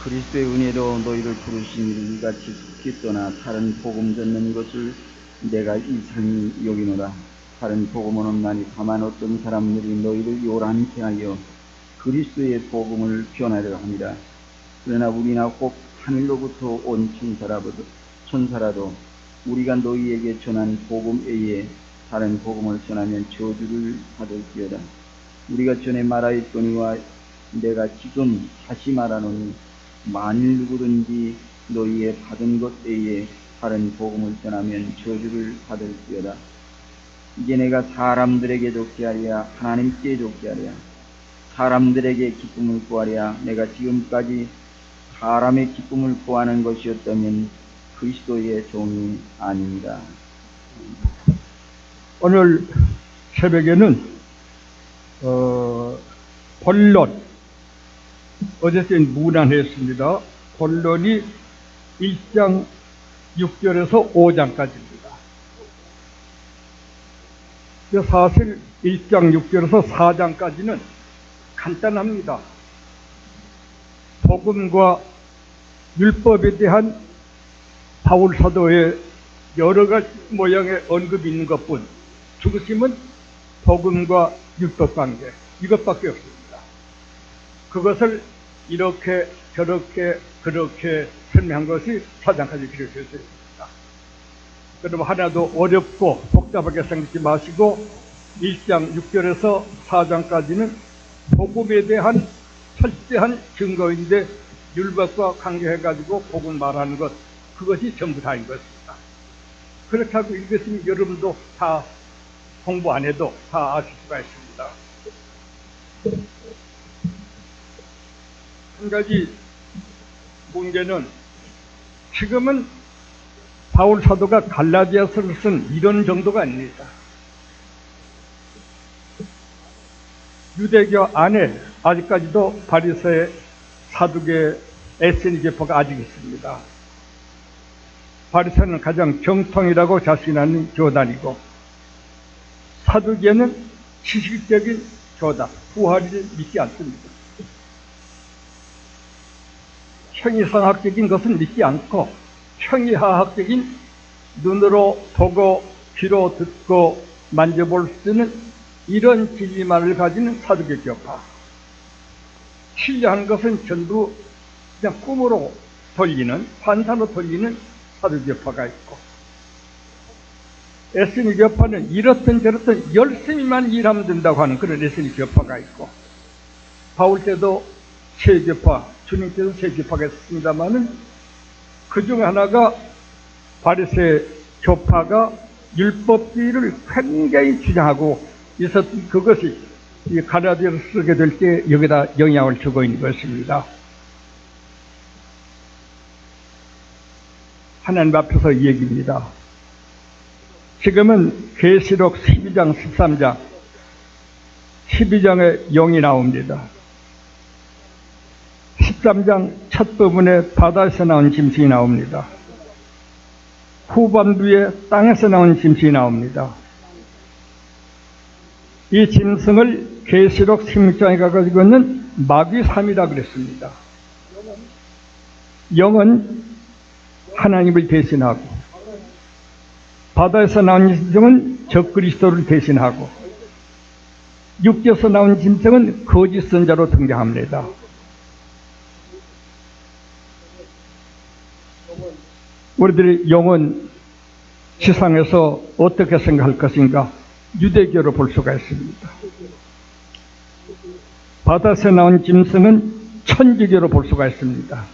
그리스도의 은혜로 너희를 부르신 이같이 그리스도나 다른 복음 듣는 것을 내가 이상히 여기노라. 다른 복음은 없나니 다만 어떤 사람들이 너희를 요란케 하여 그리스도의 복음을 변하려 합니다. 그러나 우리나 혹 하늘로부터 온 천사라도 우리가 너희에게 전한 복음 외에 다른 복음을 전하면 저주를 받을지어다. 우리가 전에 말하였거니와 내가 지금 다시 말하노니 만일 누구든지 너희의 받은 것 외에 다른 복음을 전하면 저주를 받을지어다. 이제 내가 사람들에게 좋게 하랴 하나님께 좋게 하랴 사람들에게 기쁨을 구하랴 내가 지금까지 사람의 기쁨을 구하는 것이었다면 그리스도의 종이 아닙니다. 오늘 새벽에는 본론, 어제는 문안했습니다. 본론이 1장 6절에서 5장까지입니다. 사실 1장 6절에서 4장까지는 간단합니다. 복음과 율법에 대한 바울 사도의 여러 가지 모양의 언급이 있는 것뿐, 중심은 복음과 율법 관계, 이것밖에 없습니다. 그것을 이렇게 저렇게 그렇게 설명한 것이 4장까지 기록되어 있습니다. 그럼 하나도 어렵고 복잡하게 생각지 마시고 1장 6절에서 4장까지는 복음에 대한 철저한 증거인데 율법과 관계해가지고 복음 말하는 것, 그것이 전부 다인 것입니다. 그렇게 하고 읽으시면 여러분도 다 공부 안 해도 다 아실 수가 있습니다. 한 가지 문제는 지금은 바울 사도가 갈라디아서를 쓴 이런 정도가 아닙니다. 유대교 안에 아직까지도 바리새의 사두개 에세니 계파가 아직 있습니다. 바리새는 가장 정통이라고 자신하는 교단이고 사두개는 지식적인 교단, 부활을 믿지 않습니다. 형이상학적인 것은 믿지 않고 형이하학적인 눈으로 보고 귀로 듣고 만져볼 수 있는 이런 진리만을 가지는 사두개 교파. 신뢰하는 것은 전부 그냥 꿈으로 돌리는, 환상으로 돌리는 사두개 교파가 있고, 에세니 교파는 이렇든 저렇든 열심히만 일하면 된다고 하는 그런 에세니 교파가 있고, 바울 때도 세 교파, 주님께서 세 교파가 있습니다만은 그 중에 하나가 바리새 교파가 율법주의를 굉장히 주장하고 있었던 그것이 이 갈라디아를 쓰게 될 때 여기다 영향을 주고 있는 것입니다. 하나님 앞에서 이 얘기입니다. 지금은 계시록 12장, 13장, 12장에 영이 나옵니다. 13장 첫 부분에 바다에서 나온 짐승이 나옵니다. 후반부에 땅에서 나온 짐승이 나옵니다. 이 짐승을 계시록 16장에 가지고 있는 마귀삼이라 그랬습니다. 영은 하나님을 대신하고, 바다에서 나온 짐승은 적그리스도를 대신하고, 육지에서 나온 짐승은 거짓 선자로 등장합니다. 우리들의 영은 지상에서 어떻게 생각할 것인가? 유대교로 볼 수가 있습니다. 바다에서 나온 짐승은 천주교로 볼 수가 있습니다.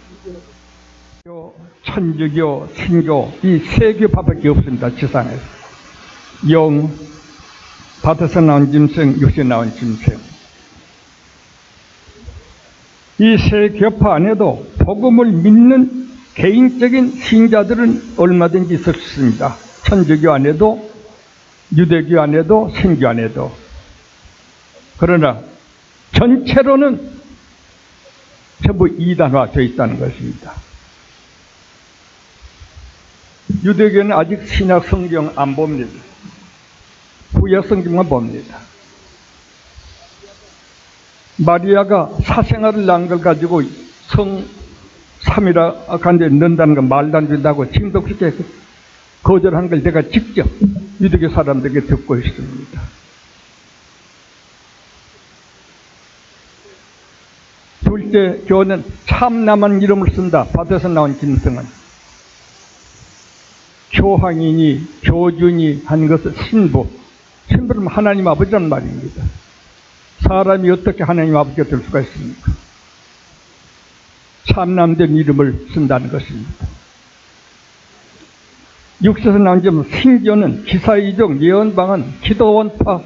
천주교, 신교, 이 세 교파밖에 없습니다. 지상에서. 영, 바다에서 나온 짐승, 육지에 나온 짐승. 이 세 교파 안에도 복음을 믿는 개인적인 신자들은 얼마든지 있을 수 있습니다. 천주교 안에도, 유대교 안에도, 신교 안에도. 그러나 전체로는 전부 이단화되어 있다는 것입니다. 유대교는 아직 신약 성경 안 봅니다. 구약 성경만 봅니다. 마리아가 사생아를 낳은 걸 가지고 3이라 간데 넣는다는 건 말도 안 된다고 지금도 그렇게 거절한 걸 내가 직접 유대교 사람들에게 듣고 있습니다. 둘째 교는 참남한 이름을 쓴다. 밭에서 나온 짐승은 교황이니 교준이 한 것은 신부. 신부는 하나님 아버지란 말입니다. 사람이 어떻게 하나님 아버지가 될 수가 있습니까? 참남된 이름을 쓴다는 것입니다. 육세에서 나온 점 신교는 기사이종, 예언방언, 기도원파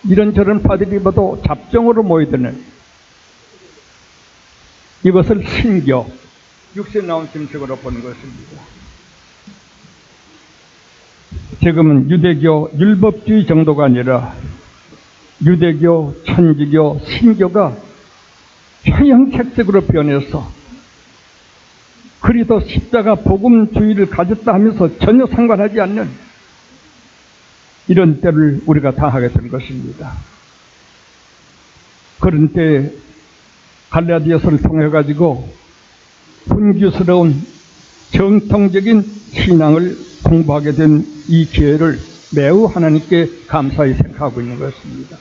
이런저런 파들이 모두 잡종으로 모이드는 이것을 신교, 육세에 나온 짐승으로 보는 것입니다. 지금은 유대교 율법주의 정도가 아니라 유대교, 천주교, 신교가 형형색색으로 변해서 그리스도 십자가 복음주의를 가졌다 하면서 전혀 상관하지 않는 이런 때를 우리가 당하게 된 것입니다. 그런 때에 갈라디아서를 통해 가지고 분규스러운 정통적인 신앙을 공부하게 된 이 기회를 매우 하나님께 감사히 생각하고 있는 것입니다.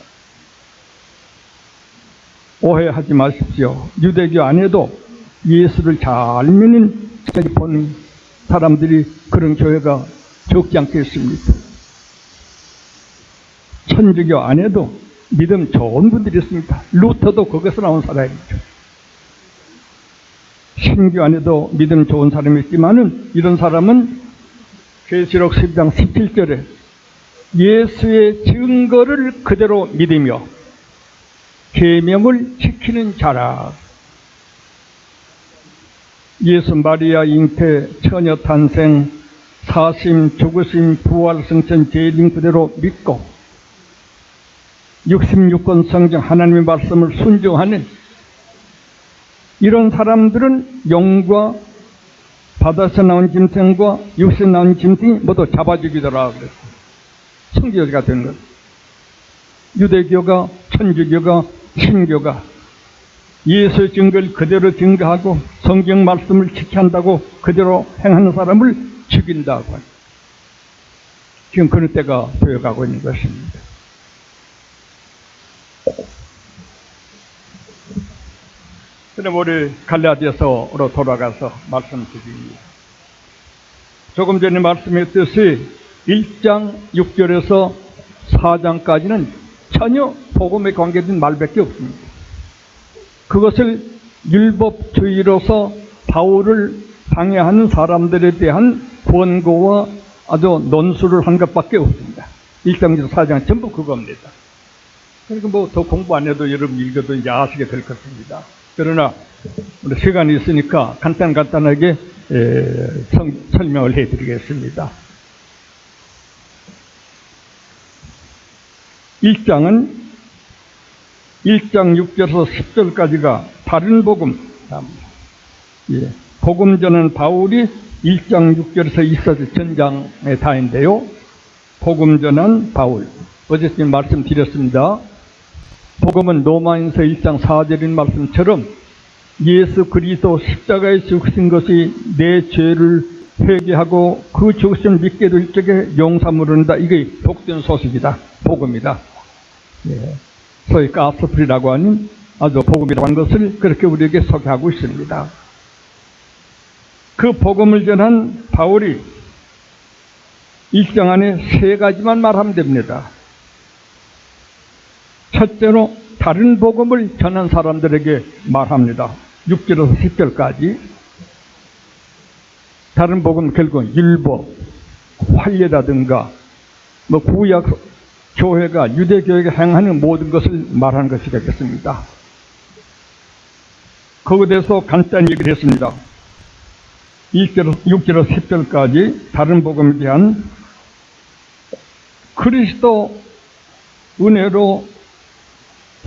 오해하지 마십시오. 유대교 안에도 예수를 잘 믿는 보는 사람들이 그런 교회가 적지 않겠습니다. 천주교 안에도 믿음 좋은 분들이 있습니다. 루터도 거기서 나온 사람이죠. 신교 안에도 믿음 좋은 사람이 있지만은 이런 사람은 계시록 12장 17절에 예수의 증거를 그대로 믿으며 계명을 지키는 자라. 예수 마리아 잉태 처녀 탄생 사심 죽으심 부활 승천 재림 그대로 믿고 66권 성경 하나님의 말씀을 순종하는 이런 사람들은 영과 바다에서 나온 짐승과 육신에서 나온 짐승이 모두 잡아 죽이더라 그랬어요. 성교가 된 것. 유대교가, 천주교가, 신교가 예수의 증거를 그대로 증거하고 성경 말씀을 지켜야 한다고 그대로 행하는 사람을 죽인다고. 지금 그런 때가 되어가고 있는 것입니다. 그럼 우리 갈라디아서로 돌아가서 말씀드립니다. 조금 전에 말씀했듯이 1장 6절에서 4장까지는 전혀 복음에 관계된 말밖에 없습니다. 그것을 율법주의로서 바울을 방해하는 사람들에 대한 권고와 아주 논술을 한 것밖에 없습니다. 1장에서 4장 전부 그겁니다. 그러니까 뭐 더 공부 안 해도 여러분 읽어도 이제 아시게 될 것입니다. 그러나 우리 시간이 있으니까 간단하게 설명을 해드리겠습니다. 1장은 1장 6절에서 10절까지가 다른 복음, 복음 전은 바울이 1장 6절에서 있어서 전장에 다인데요. 복음 전은 바울. 어제 말씀드렸습니다. 복음은 로마인서 1장 4절인 말씀처럼 예수 그리스도 십자가에 죽으신 것이 내 죄를 회개하고 그 죽으심을 믿게 될 적에 용서함을 얻는다. 이게 복된 소식이다. 복음이다. 소위 가스프리라고 하는 아주 복음이라고 하는 것을 그렇게 우리에게 소개하고 있습니다. 그 복음을 전한 바울이 1장 안에 3가지만 말하면 됩니다. 첫째로 다른 복음을 전한 사람들에게 말합니다. 6절에서 10절까지. 다른 복음 결국은 율법, 환례라든가 뭐 구약 교회가 유대교회가 행하는 모든 것을 말하는 것이 되겠습니다. 거기에 대해서 간단히 얘기를 했습니다. 6절에서 10절까지 다른 복음에 대한 그리스도 은혜로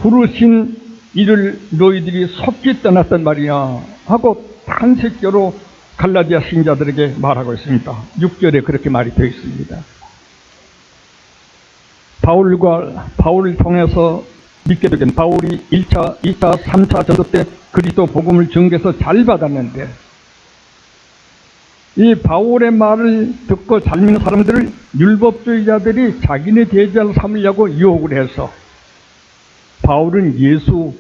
부르신 이를 너희들이 속히 떠났단 말이야 하고 탄식교로 갈라디아 신자들에게 말하고 있습니다. 6절에 그렇게 말이 되어 있습니다. 바울을 통해서 믿게 되긴 바울이 1차, 2차, 3차 전도 때 그리스도 복음을 증거해서 잘 받았는데 이 바울의 말을 듣고 잘 믿는 사람들을 율법주의자들이 자기네 대제자로 삼으려고 유혹을 해서 바울은 예수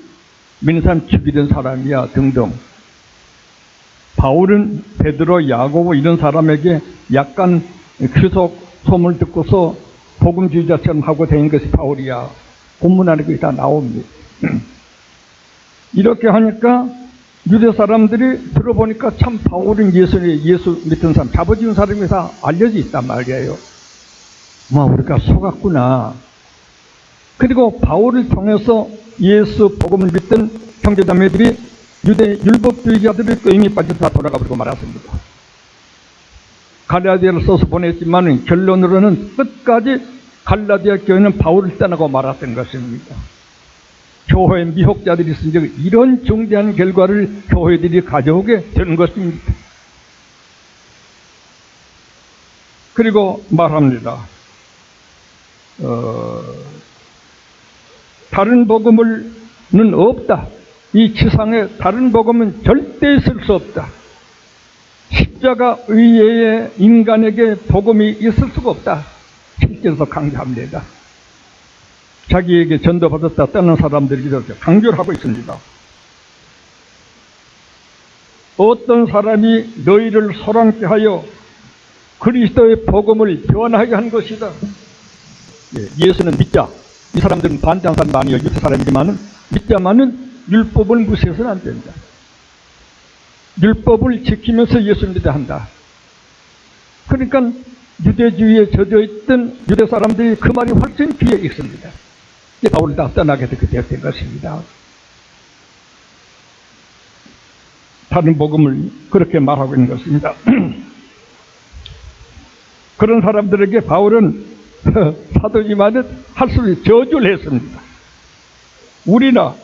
믿는 사람 죽이던 사람이야 등등. 바울은 베드로, 야고보 이런 사람에게 약간 규석 소문을 듣고서 복음주의자처럼 하고 다닌 것이 바울이야. 본문 안에 그게 다 나옵니다. 이렇게 하니까 유대 사람들이 들어보니까 참 바울은 예수 믿던 사람, 잡아지은 사람이 다 알려져 있단 말이에요. 우리가 속았구나. 그리고 바울을 통해서 예수 복음을 믿던 형제자매들이 유대 율법주의자들의 꾀임에 빠져서 다 돌아가 버리고 말았습니다. 갈라디아를 써서 보냈지만 결론으로는 끝까지 갈라디아 교회는 바울을 떠나고 말았던 것입니다. 교회 미혹자들이 있은 적 이런 중대한 결과를 교회들이 가져오게 되는 것입니다. 그리고 말합니다. 다른 복음은 없다. 이 지상에 다른 복음은 절대 있을 수 없다. 십자가 의외의 인간에게 복음이 있을 수가 없다. 실제로 강조합니다. 자기에게 전도받았다 떠난 사람들이 이렇게 강조를 하고 있습니다. 어떤 사람이 너희를 소란케 하여 그리스도의 복음을 변하게 한 것이다. 예수는 믿자. 이 사람들은 반대하는 사람 많이 유대 사람이지만은 믿자마는 율법을 무시해서는 안 된다. 율법을 지키면서 예수 믿어야 한다. 그러니까 유대주의에 젖어있던 유대 사람들이 그 말이 훨씬 귀에 익습니다. 바울을 다 떠나게 되었던 것입니다. 다른 복음을 그렇게 말하고 있는 것입니다. 그런 사람들에게 바울은 사도지만은 할 수 없이 저주를 했습니다. 우리나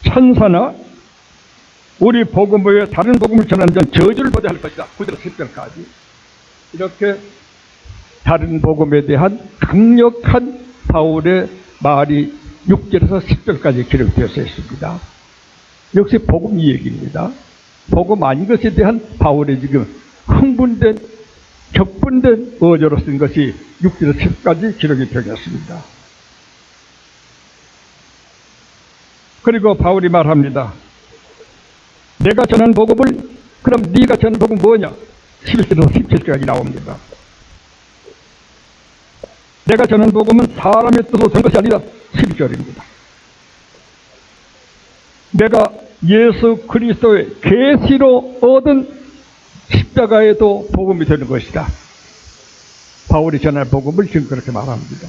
천사나 우리 복음 외에 다른 복음을 전하는 자는 저주를 받아야 할 것이다. 9절 10절까지 이렇게 다른 복음에 대한 강력한 바울의 말이 6절에서 10절까지 기록되어서 있습니다. 역시 복음 이야기입니다. 복음 아닌 것에 대한 바울의 지금 흥분된 격분된 어조로 쓴 것이 6절에서 10까지 기록이 되었습니다. 그리고 바울이 말합니다. 내가 전한 복음을 그럼 네가 전한 복음은 뭐냐? 11절에서 17절까지 나옵니다. 내가 전한 복음은 사람의 뜻으로 된 것이 아니라 12절입니다. 내가 예수 그리스도의 계시로 얻은 십자가에도 복음이 되는 것이다. 바울이 전할 복음을 지금 그렇게 말합니다.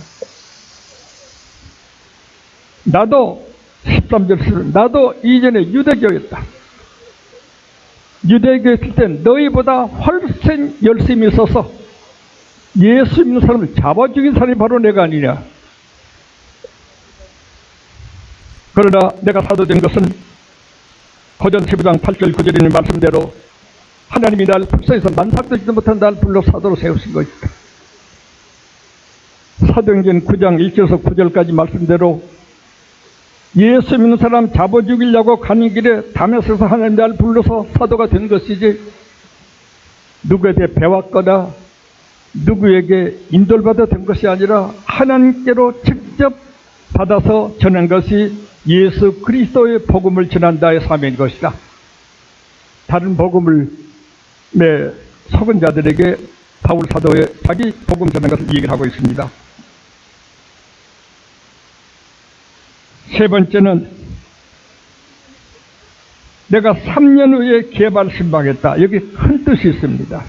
나도 13절 나도 이전에 유대교였다. 유대교에 있을 땐 너희보다 훨씬 열심히 있어서 예수 믿는 사람을 잡아 죽인 사람이 바로 내가 아니냐. 그러나 내가 사도된 것은 고전 15장 8절 9절에 있는 말씀대로 하나님이 날 불쌍해서 만삭도 지도 못한 날 불러 사도로 세우신 것이다. 사도행전 9장 1절에서 9절까지 말씀대로 예수 믿는 사람 잡아 죽이려고 가는 길에 다메섹에서 하나님 날 불러서 사도가 된 것이지 누구에 대해 배웠거나 누구에게 인도를 받아 된 것이 아니라 하나님께로 직접 받아서 전한 것이 예수 그리스도의 복음을 전한다의 사명인 것이다. 다른 복음을 속은 자들에게 바울 사도의 자기 복음 전한 것을 얘기를 하고 있습니다. 세 번째는 내가 3년 후에 개발 신방했다. 여기 큰 뜻이 있습니다.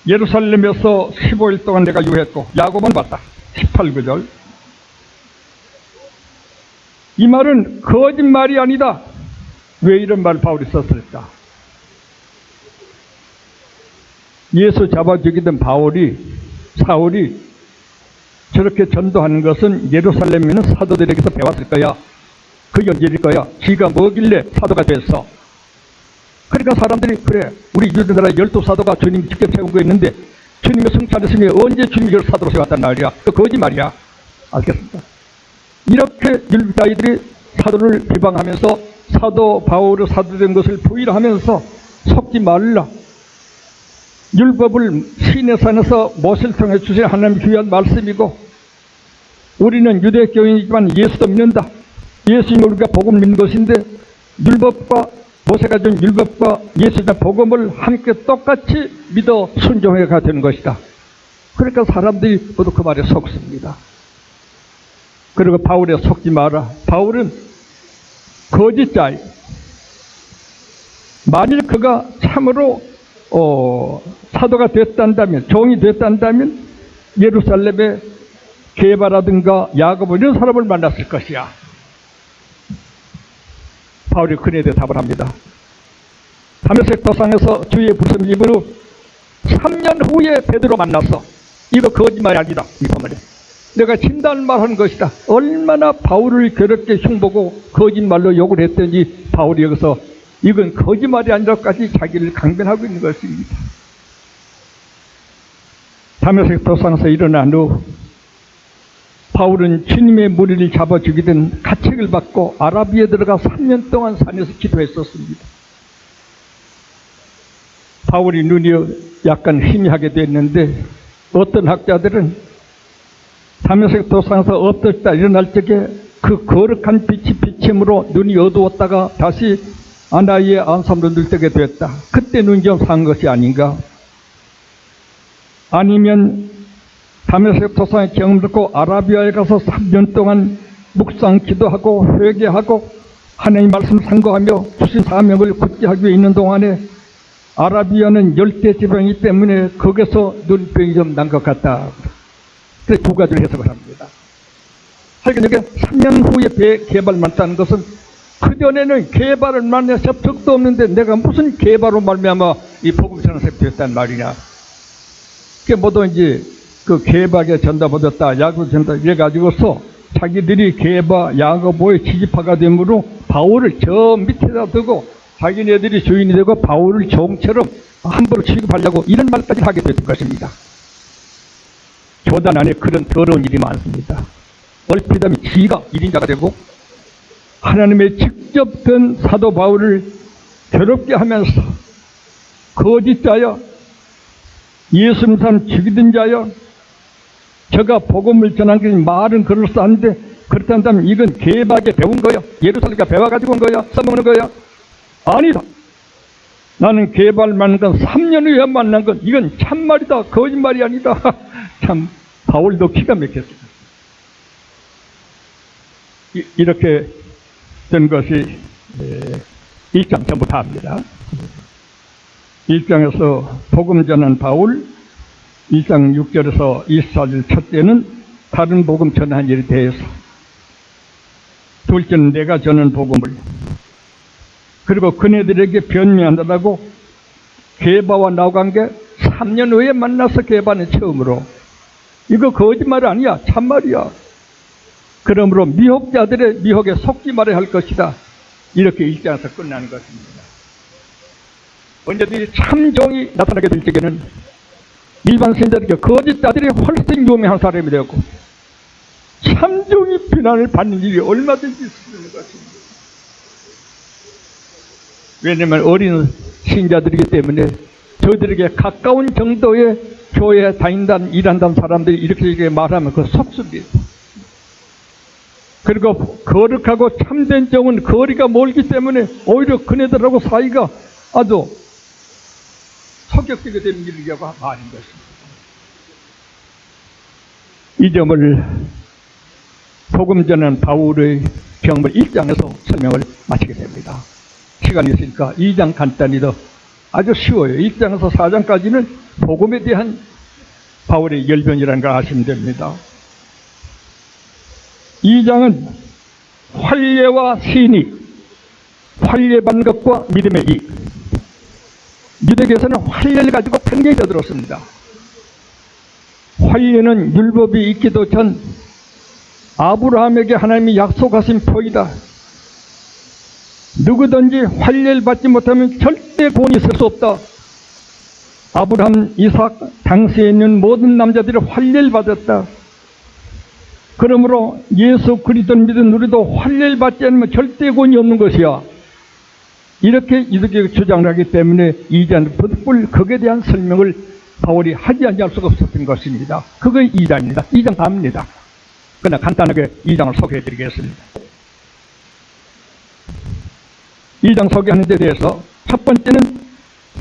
예루살렘에서 15일 동안 내가 유했고 야고보는 봤다. 18구절. 이 말은 거짓말이 아니다. 왜 이런 말을 바울이 썼을까? 예수 잡아 죽이던 사울이 저렇게 전도하는 것은 예루살렘에 있는 사도들에게서 배웠을 거야. 그 연결일 거야. 지가 뭐길래 사도가 됐어. 그러니까 사람들이 그래 우리 유대나라 12사도가 주님이 직접 세운 거 있는데 주님의 승천했으니 언제 주님이 사도로 세웠단 말이야. 그 거짓말이야. 알겠습니까? 이렇게 율법자들이 사도를 비방하면서 사도 바울의 사도된 것을 부인하면서 속지 말라. 율법을 시내 산에서 모세를 통해 주신 하나님의 귀한 말씀이고 우리는 유대교인이지만 예수도 믿는다. 예수님을 우리가 복음 믿는 것인데 율법과 모세가 준 율법과 예수님의 복음을 함께 똑같이 믿어 순종해가 되는 것이다. 그러니까 사람들이 모두 그 말에 속습니다. 그리고 바울에 속지 마라. 바울은 거짓자예요. 만일 그가 참으로 사도가 됐단다면, 종이 됐단다면 예루살렘에 게바라든가 야고보 이런 사람을 만났을 것이야. 바울이 그에 대해 답을 합니다. 다메섹 도상에서 주의 부름임으로 3년 후에 베드로 만났어. 이거 거짓말이 아니다. 이 말이야. 내가 진단 말하는 것이다. 얼마나 바울을 괴롭게 흉보고 거짓말로 욕을 했더니 바울이 여기서 이건 거짓말이 아니라까지 자기를 강변하고 있는 것입니다. 다메섹 도상에서 일어난 후 바울은 주님의 무리를 잡아 죽이던 가책을 받고 아라비에 들어가 3년 동안 산에서 기도했었습니다. 바울이 눈이 약간 희미하게 됐는데 어떤 학자들은 다메섹 도상에서 엎드렸다 일어날 적에 그 거룩한 빛이 비침으로 눈이 어두웠다가 다시 아나이의 안삼으로 눈뜨게 됐다. 그때 눈이 좀 산 것이 아닌가. 아니면 다메섹 도상의 경험을 듣고 아라비아에 가서 3년 동안 묵상 기도하고 회개하고 하나님 말씀 상고하며 주신 사명을 굳게 하기 위해 있는 동안에 아라비아는 열대 지방이기 때문에 거기서 눈병이 좀 난 것 같다. 그래서 두 가지를 해석을 합니다. 하여간 여기 3년 후에 개발만 했다는 것은 그전에는 개발을 만나 접촉도 없는데 내가 무슨 개발로 말미암아 이 복음 전하게 됐단 말이냐. 그게 모두 이제 그 개박에 전답받았다, 야고보 전답 이래가지고서 자기들이 개바, 야고보의 지지파가 되므로 바울을 저 밑에다 두고 자기네들이 주인이 되고 바울을 종처럼 함부로 취급하려고 이런 말까지 하게 됐던 것입니다. 교단 안에 그런 더러운 일이 많습니다. 얼핏하면 지가 1인자가 되고 하나님의 직접 된 사도 바울을 괴롭게 하면서 거짓자여, 예수님 사람 죽이던 자여, 저가 복음을 전한 게 말은 그럴싸한데 그렇다면 이건 개박에 배운 거야. 예루살렘에 배워가지고 온 거야. 써먹는 거야. 아니다. 나는 개발 만난 건 3년 후에 만난 건 이건 참말이다. 거짓말이 아니다. 참 바울도 기가 막혔습니다. 이렇게 된 것이 1장 전부 다 합니다. 1장에서 복음 전한 바울, 1장 6절에서 24절 첫째는 다른 복음 전한 일에 대해서, 둘째는 내가 전한 복음을, 그리고 그네들에게 변명한다고 게바와 나간 게 3년 후에 만나서 게바는 처음으로 이거 거짓말 아니야. 참말이야. 그러므로 미혹자들의 미혹에 속지 말아야 할 것이다. 이렇게 1장에서 끝나는 것입니다. 언제든지 참종이 나타나게 될 적에는 일반 신자들에게 거짓자들이 훨씬 유명한 사람이 되었고 참종이 비난을 받는 일이 얼마든지 있는 것입니다. 왜냐하면 어린 신자들이기 때문에 저들에게 가까운 정도의 교회에 다닌다는 일한다는 사람들이 이렇게 말하면 그 속습니다. 그리고 거룩하고 참된 정은 거리가 멀기 때문에 오히려 그네들하고 사이가 아주 소격되게 되는 일이라고 하는 것입니다. 이 점을 복음 전한 바울의 경험을 1장에서 설명을 마치게 됩니다. 시간이 있으니까 2장 간단히 더 아주 쉬워요. 1장에서 4장까지는 복음에 대한 바울의 열변이라는 걸 아시면 됩니다. 2장은 활례와 신이, 활례받는 것과 믿음의 이익. 유대교에서는 활례를 가지고 굉장히 떠들었습니다. 활례는 율법이 있기도 전 아브라함에게 하나님이 약속하신 표이다. 누구든지 활례를 받지 못하면 절대 구원이 있을 수 없다. 아브라함, 이삭, 당시에 있는 모든 남자들이 활례를 받았다. 그러므로 예수 그리스도를 믿은 우리도 활례를 받지 않으면 절대 구원이 없는 것이야. 이렇게 이렇게 주장을 하기 때문에 2장 덧불 거기에 대한 설명을 바울이 하지 않을 수가 없었던 것입니다. 그거 2장입니다. 2장 다입니다. 그러나 간단하게 2장을 소개해 드리겠습니다. 2장 소개하는 데 대해서 첫 번째는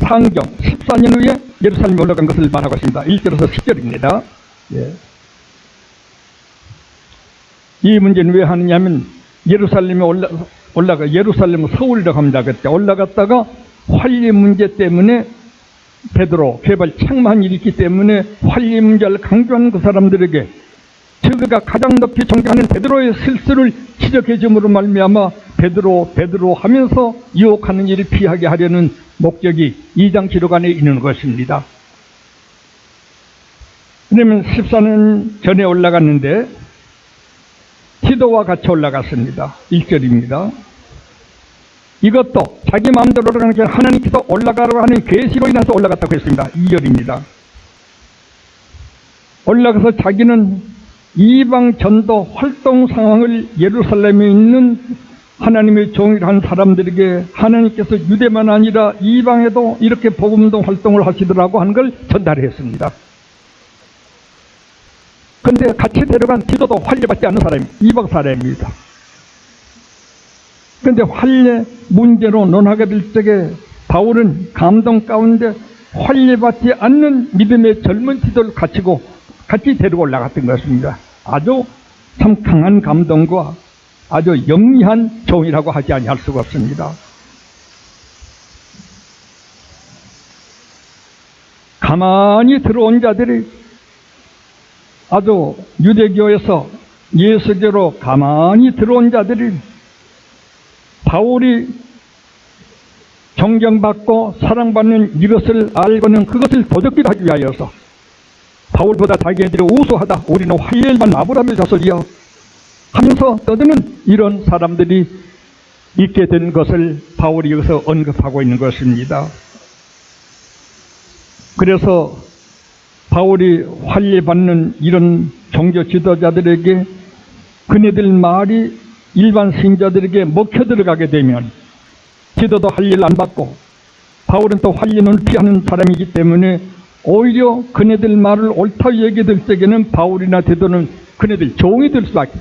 상경 14년 후에 예루살렘에 올라간 것을 말하고 있습니다. 1절에서 10절입니다. 예. 이 문제는 왜 하느냐면 예루살렘에 올라가 예루살렘 서울이라고 합니다. 그때 올라갔다가 환리 문제 때문에 베드로 개발 책망한 일이 있기 때문에 환리 문제를 강조하는 그 사람들에게 저그가 가장 높이 존경하는 베드로의 실수를 지적해 줌으로 말미암아 베드로 하면서 유혹하는 일을 피하게 하려는 목적이 2장 기록 안에 있는 것입니다. 왜냐하면 14년 전에 올라갔는데 티도와 같이 올라갔습니다. 1절입니다. 이것도 자기 마음대로 올라가는 게 하나님께서 올라가라고 하는 계시로 인해서 올라갔다고 했습니다. 2절입니다. 올라가서 자기는 이방 전도 활동 상황을 예루살렘에 있는 하나님의 종이라는 사람들에게 하나님께서 유대만 아니라 이방에도 이렇게 복음도 활동을 하시더라고 하는 걸 전달했습니다. 그런데 같이 데려간 디도도 환례받지 않는 사람이 이방 사람입니다. 그런데 환례 문제로 논하게 될 적에 바울은 감동 가운데 환례받지 않는 믿음의 젊은 디도를 갖추고 같이 데리고 올라갔던 것입니다. 아주 참 강한 감동과 아주 영리한 종이라고 하지 아니할 수가 없습니다. 가만히 들어온 자들이 아주 유대교에서 예수교로 가만히 들어온 자들이 바울이 존경받고 사랑받는 이것을 알고는 그것을 도적질 하기 위하여서 바울보다 자기네들이 우수하다, 우리는 환례만 아브라함의 자손이여 하면서 떠드는 이런 사람들이 있게 된 것을 바울이 여기서 언급하고 있는 것입니다. 그래서 바울이 환례받는 이런 종교 지도자들에게 그네들 말이 일반 신자들에게 먹혀 들어가게 되면 지도도 환례를 안 받고 바울은 또 환례는 피하는 사람이기 때문에 오히려 그네들 말을 옳다 얘기될 적에는 바울이나 디도는 그네들 종이 될 수밖에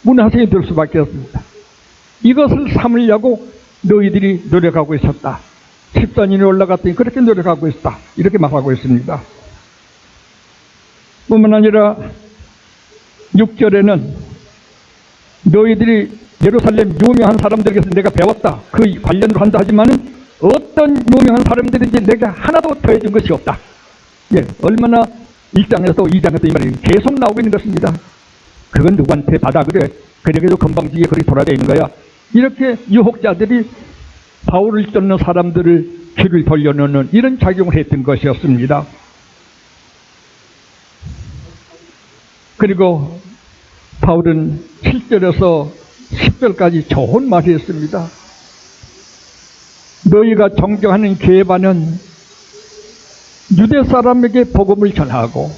문화생이 될 수밖에 없습니다. 이것을 삼으려고 너희들이 노력하고 있었다. 14년에 올라갔더니 그렇게 노력하고 있었다. 이렇게 말하고 있습니다. 뿐만 아니라 6절에는 너희들이 예루살렘 유명한 사람들에게서 내가 배웠다. 그 관련으로 한다 하지만은 어떤 유명한 사람들인지 내가 하나도 더해준 것이 없다. 예, 얼마나 1장에서 2장에서 이 말이 계속 나오고 있는 것입니다. 그건 누구한테 받아 그래. 그래도 건방지게 그리 돌아다니고 있는 거야. 이렇게 유혹자들이 바울을 쫓는 사람들을 귀를 돌려놓는 이런 작용을 했던 것이었습니다. 그리고 바울은 7절에서 10절까지 좋은 말이 했습니다. 너희가 존경하는 게바는 유대 사람에게 복음을 전하고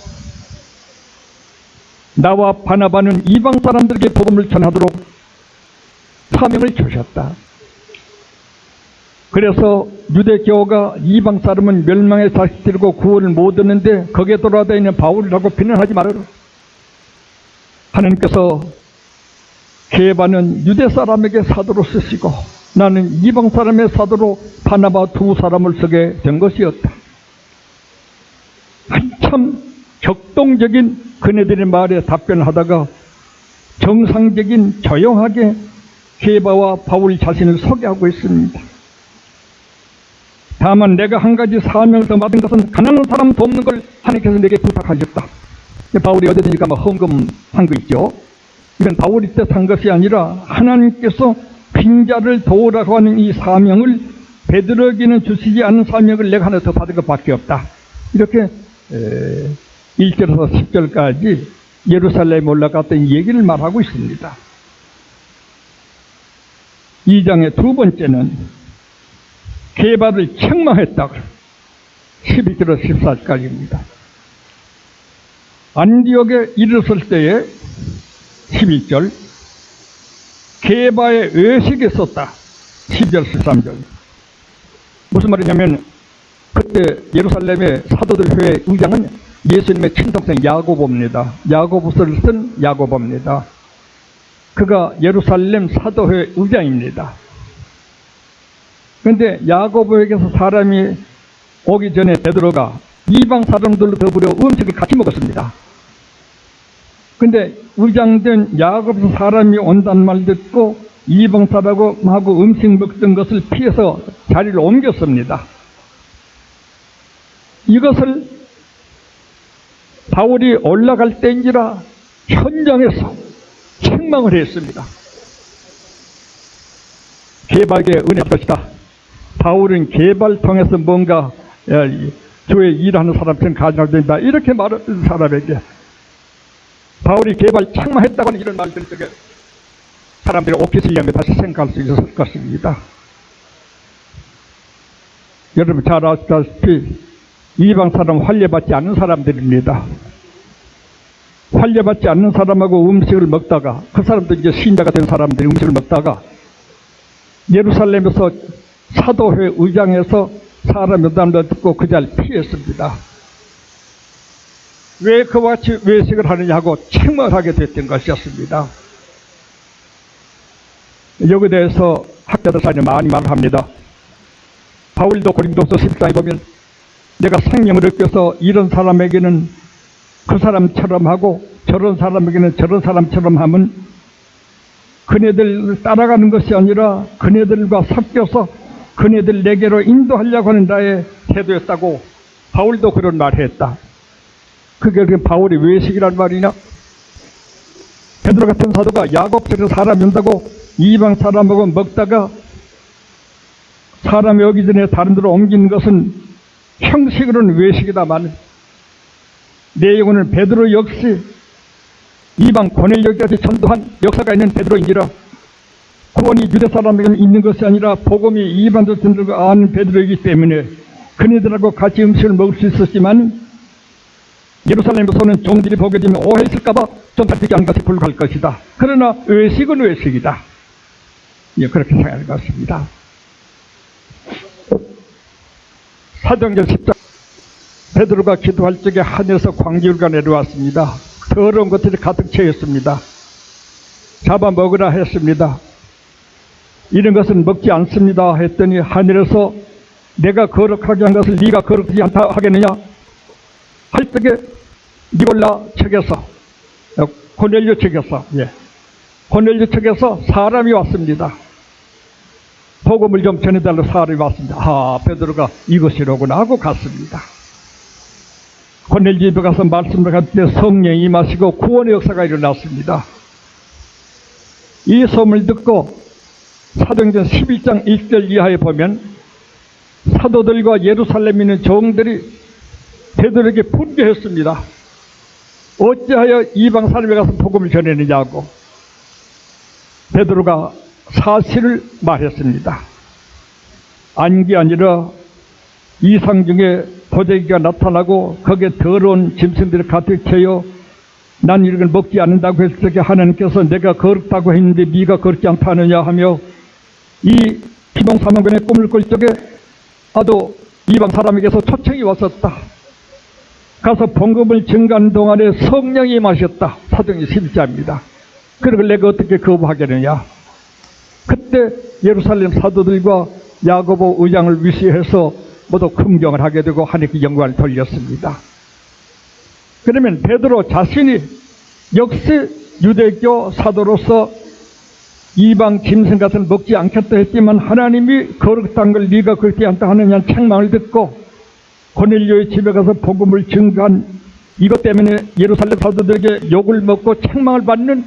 나와 바나바는 이방 사람들에게 복음을 전하도록 사명을 주셨다. 그래서 유대교가 이방 사람은 멸망의 자식들이고 구원을 못 얻는데 거기에 돌아다니는 바울이라고 비난하지 말아라. 하나님께서 게바는 유대 사람에게 사도로 쓰시고 나는 이방 사람의 사도로 바나바 두 사람을 쓰게 된 것이었다. 한참 격동적인 그네들의 말에 답변하다가 정상적인 조용하게 게바와 바울 자신을 소개하고 있습니다. 다만 내가 한 가지 사명을 더 받은 것은 가난한 사람 돕는 걸 하나님께서 내게 부탁하셨다. 바울이 어디든지 가면 헌금한 거 있죠. 이건 바울이 뜻한 것이 아니라 하나님께서 빈자를 도우라고 하는 이 사명을 베드로에게는 주시지 않은 사명을 내가 하나 더 받은 것밖에 없다. 이렇게 1절에서 10절까지 예루살렘에 올라갔던 얘기를 말하고 있습니다. 2장의 두 번째는 게바를 책망했다. 12절에서 14절까지입니다. 안디옥에 이르렀을 때에 11절 게바의 외식에 썼다. 10절 13절 무슨 말이냐면 그때 예루살렘의 사도들 회의 의장은 예수님의 친동생 야고보입니다. 야고보서를 쓴 야고보입니다. 그가 예루살렘 사도회 의장입니다. 그런데 야고보에게서 사람이 오기 전에 베드로가 이방 사람들로 더불어 음식을 같이 먹었습니다. 근데 의장된 야고보 사람이 온다는 말 듣고 이방 사람하고 음식 먹던 것을 피해서 자리를 옮겼습니다. 이것을 바울이 올라갈 때인지라 현장에서 책망을 했습니다. 개발의 은혜일 것이다. 바울은 개발 통해서 뭔가 교회 일하는 사람처럼 가져야 된다. 이렇게 말하는 사람에게 바울이 개발 책망했다고는 이런 말들 속에 사람들이 옥기슬려면 다시 생각할 수 있을 것입니다. 여러분 잘 아시다시피 이방 사람 환례받지 않는 사람들입니다. 환례받지 않는 사람하고 음식을 먹다가 그 사람도 이제 신자가 된 사람들이 음식을 먹다가 예루살렘에서 사도회 의장에서 사람 면담을 듣고 그 자리를 피했습니다. 왜 그와 같이 외식을 하느냐고 책망을 하게 됐던 것이었습니다. 여기에 대해서 학자들 사이에 많이 말을 합니다. 바울도 고린도서 14장에 보면 내가 생명을 얻겨서 이런 사람에게는 그 사람처럼 하고 저런 사람에게는 저런 사람처럼 하면 그네들을 따라가는 것이 아니라 그네들과 섞여서 그네들 내게로 인도하려고 하는 나의 태도였다고 바울도 그런 말을 했다. 그게 바울이 외식이란 말이냐? 베드로 같은 사도가 야곱처럼 사람이 온다고 이방 사람하고 먹다가 사람이 오기 전에 다른 데로 옮기는 것은 형식으로는 외식이다만 내용은 베드로 역시 이방 고넬료까지 전도한 역사가 있는 베드로인지라 구원이 유대 사람에게 있는 것이 아니라 복음이 이방인들도 아는 베드로이기 때문에 그네들하고 같이 음식을 먹을 수 있었지만 예루살렘에서는 종들이 보게 되면 오해했을까봐 좀 다르지 않은 것이 불가할 것이다. 그러나 외식은 외식이다. 예, 그렇게 생각할 것 같습니다. 사도행전 10장 베드로가 기도할 적에 하늘에서 광기가 내려왔습니다. 더러운 것들이 가득 채였습니다. 잡아먹으라 했습니다. 이런 것은 먹지 않습니다 했더니 하늘에서 내가 거룩하게 한 것을 네가 거룩하지 않다 하겠느냐 할 적에 니골라 측에서 고넬료 측에서 고넬료 측에서 사람이 왔습니다. 복음을 좀 전해달라 사람이 왔습니다. 베드로가 이것이로구나 하고 갔습니다. 고넬료 집에 가서 말씀을 할 때 성령이 임하시고 구원의 역사가 일어났습니다. 이 소문을 듣고 사도행전 11장 1절 이하에 보면 사도들과 예루살렘에 있는 종들이 베드로에게 분개했습니다. 어찌하여 이방 사람에 가서 복음을 전했느냐고 베드로가 사실을 말했습니다. 안기 아니라 이상 중에 도자기가 나타나고 거기에 더러운 짐승들이 가득 채여 난 이런 걸 먹지 않는다고 했을 때 하나님께서 내가 거룩다고 했는데 네가 거룩지 않다 하느냐 하며 이 기동사명군의 꿈을 꿀 적에 나도 이방 사람에게서 초청이 왔었다. 가서 복음을 증거하는 동안에 성령이 임하셨다. 사도행전 11장입니다. 그걸 내가 어떻게 거부하겠느냐. 그때 예루살렘 사도들과 야고보 의장을 위시해서 모두 금경을 하게 되고 하나님께 영광을 돌렸습니다. 그러면 베드로 자신이 역시 유대교 사도로서 이방 짐승 같은 먹지 않겠다 했지만 하나님이 거룩한 걸 네가 그렇게 않다 하느냐는 책망을 듣고 고넬료의 집에 가서 복음을 증거한 이것 때문에 예루살렘 사도들에게 욕을 먹고 책망을 받는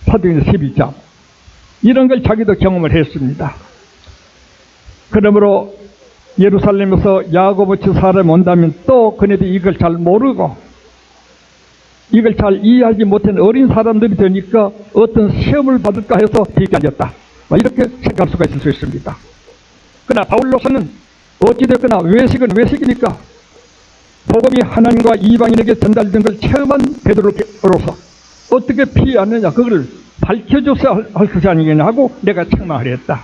사도행전 12장 이런 걸 자기도 경험을 했습니다. 그러므로 예루살렘에서 야고보치 사람이 온다면 또 그네들이 이걸 잘 모르고 이걸 잘 이해하지 못한 어린 사람들이 되니까 어떤 시험을 받을까 해서 뒤에 앉았다. 이렇게 생각할 수가 있을 수 있습니다. 그러나 바울로서는 어찌됐거나 외식은 외식이니까 복음이 하나님과 이방인에게 전달된 걸 체험한 베드로로서 어떻게 피하느냐 그걸 밝혀줘서 할 것이 아니겠냐 하고 내가 책망을 했다.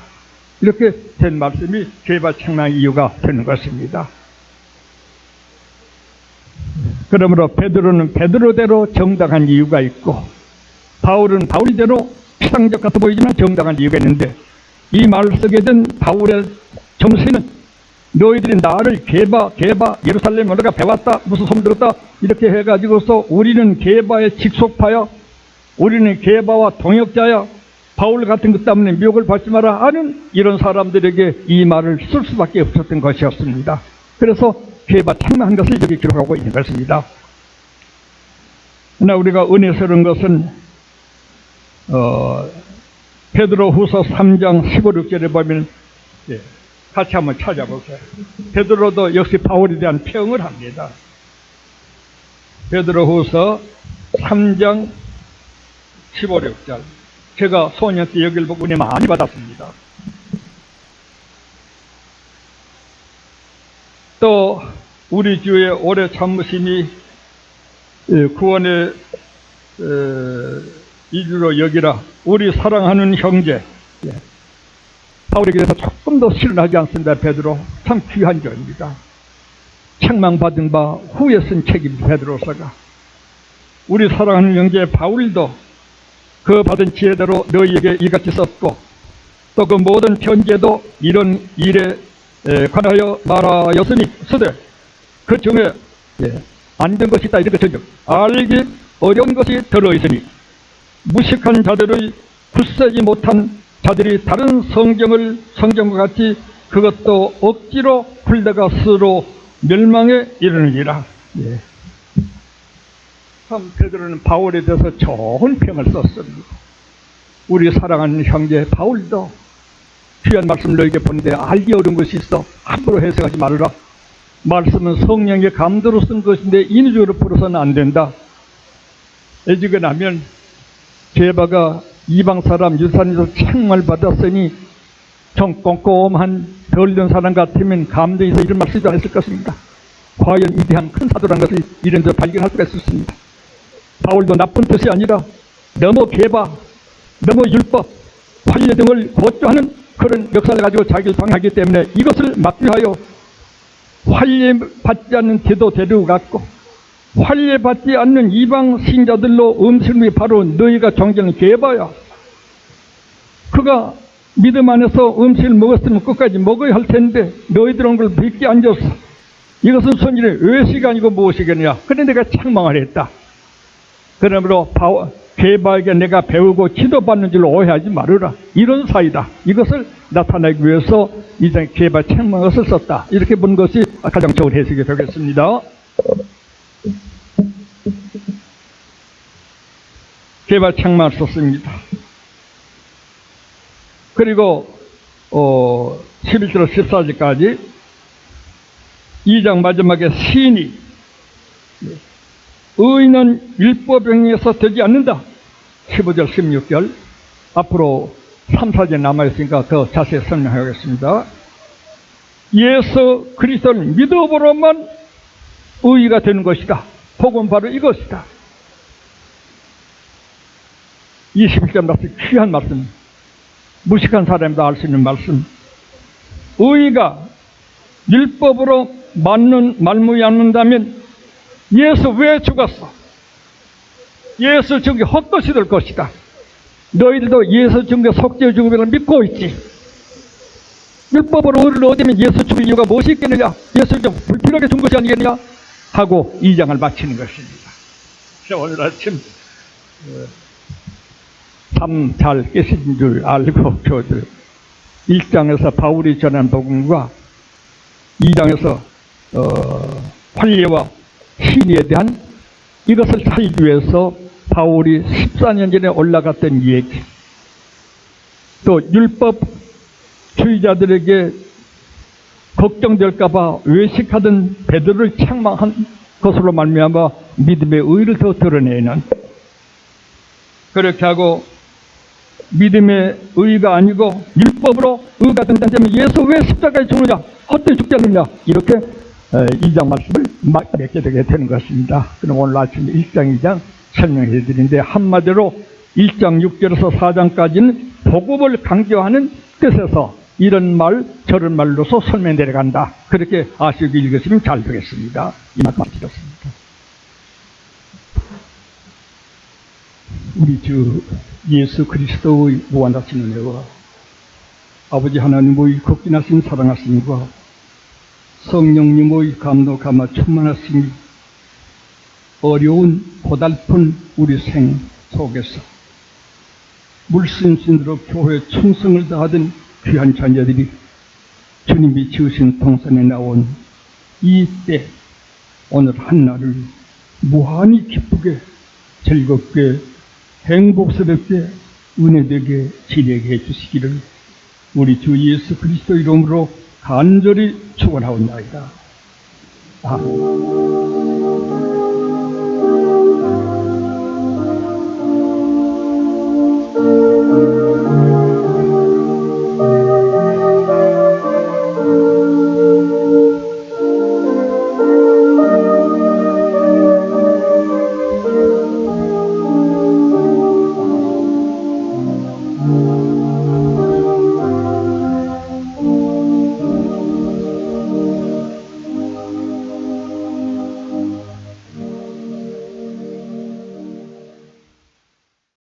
이렇게 된 말씀이 계바 책망의 이유가 되는 것입니다. 그러므로 베드로는 베드로대로 정당한 이유가 있고, 바울은 바울대로 피상적 같아 보이지만 정당한 이유가 있는데, 이 말을 쓰게 된 바울의 정신은 너희들이 나를 게바 예루살렘에 올라가 배웠다, 무슨 소문 들었다, 이렇게 해가지고서 우리는 게바의 직속파야, 우리는 게바와 동역자야, 바울 같은 것 때문에 미혹을 받지 마라 하는 이런 사람들에게 이 말을 쓸 수밖에 없었던 것이었습니다. 그래서 게바 책망한 것을 여기 기록하고 있는 것입니다. 그러나 우리가 은혜스러운 것은 베드로후서 3장 15, 16절에 보면 같이 한번 찾아보세요. 베드로도 역시 바울에 대한 평을 합니다. 베드로후서 3장 15, 16절. 제가 소년 때 여기를 보고 은혜 많이 받았습니다. 또 우리 주의 오래 참으심이 구원의 이유로 여기라. 우리 사랑하는 형제, 바울에게 대해서 조금 더 실현하지 않습니다. 베드로 참 귀한 자입니다. 책망받은 바 후에 쓴 책입니다. 베드로서가. 우리 사랑하는 형제 바울도 그 받은 지혜대로 너희에게 이같이 썼고, 또 그 모든 편지에도 이런 일에 관하여 말하였으니 쓰되 그 중에 안 된 것이 있다, 이렇게 전혀 알기 어려운 것이 들어있으니 무식한 자들의 굳세지 못한 자들이 다른 성경과 같이 그것도 억지로 풀다가 스스로 멸망에 이르느니라. 참 베드로는 바울에 대해서 좋은 평을 썼습니다. 우리 사랑하는 형제 바울도 귀한 말씀 너에게 보는데 알기 어려운 것이 있어 함부로 해석하지 말아라. 말씀은 성령의 감도로 쓴 것인데 인위적으로 풀어서는 안 된다. 애지간하면 게바가 이방 사람 유산에서 책망을 받았으니 좀 꼼꼼한 덜 된 사람 같으면 감동해서 이런 말 쓰지 않았을 것입니다. 과연 위대한 큰 사도라는 것을 이런 데 발견할 수가 있었습니다. 바울도 나쁜 뜻이 아니라 너무 게바, 너무 율법, 판례 등을 고조하는 그런 역사를 가지고 자기를 방해하기 때문에 이것을 막기 위하여 환례받지 않는 제도 대로 갖고 환례받지 않는 이방 신자들로 음식이 바로 너희가 존경하는 게바야. 그가 믿음 안에서 음식을 먹었으면 끝까지 먹어야 할 텐데 너희들은 그걸 믿게 앉았어. 이것은 손질의 외식 아니고 무엇이겠냐. 그런데 내가 책망을 했다. 그러므로 게바에게 내가 배우고 지도받는 줄로 오해하지 말으라. 이런 사이다. 이것을 나타내기 위해서 이제 게바 책망을 썼다. 이렇게 본 것이 가장 좋은 해석이 되겠습니다. 게바 책망을 썼습니다. 그리고 11절 14절까지 2장 마지막에 시인이 의인은 율법에 의해서 되지 않는다. 15절 16절 앞으로 3, 4절 남아있으니까 더 자세히 설명하겠습니다. 예수 그리스도를 믿음으로만 의의가 되는 것이다. 복음 바로 이것이다. 21절 말씀 귀한 말씀, 무식한 사람도 알 수 있는 말씀. 의의가 율법으로 말무이 않는다면 예수 왜 죽었어? 예수 죽이 헛것이 될 것이다. 너희들도 예수 죽의 속죄의 죽음을 믿고 있지. 율법으로 의를 얻으면 예수 죽을 이유가 무엇이 있겠느냐? 예수 좀 불필요하게 준 것이 아니겠느냐? 하고 2장을 마치는 것입니다. 오늘 아침 참 잘 깨신 줄 알고 교들 1장에서 바울이 전한 복음과 2장에서 환례와 신의에 대한 이것을 살기 위해서 바울이 14년 전에 올라갔던 얘기, 또 율법주의자들에게 걱정될까봐 외식하던 베드로를 책망한 것으로 말미암아 믿음의 의를 더 드러내는, 그렇게 하고 믿음의 의가 아니고 율법으로 의가 된다면 예수 왜 십자가에 죽느냐, 헛되이 죽지 않느냐, 이렇게 2장 말씀을 맺게 되게 되는 것입니다. 그럼 오늘 아침 1장 2장 설명해 드리는데, 한마디로 1장 6절에서 4장까지는 복음을 강조하는 뜻에서 이런 말 저런 말로서 설명 내려간다. 그렇게 아시고 읽으시면 잘 되겠습니다. 이만큼 드렸습니다. 우리 주 예수 그리스도의 무한하신 은혜와 아버지 하나님의 극진하신 사랑하심과 성령님의 감동 감화 충만하심이 어려운 고달픈 우리 생 속에서 물심신으로 교회 충성을 다하던 귀한 자녀들이 주님이 지으신 동산에 나온 이때 오늘 한날을 무한히 기쁘게 즐겁게 행복스럽게 은혜되게 지내게 해주시기를 우리 주 예수 그리스도 이름으로 간절히 축원하옵나이다. 아멘.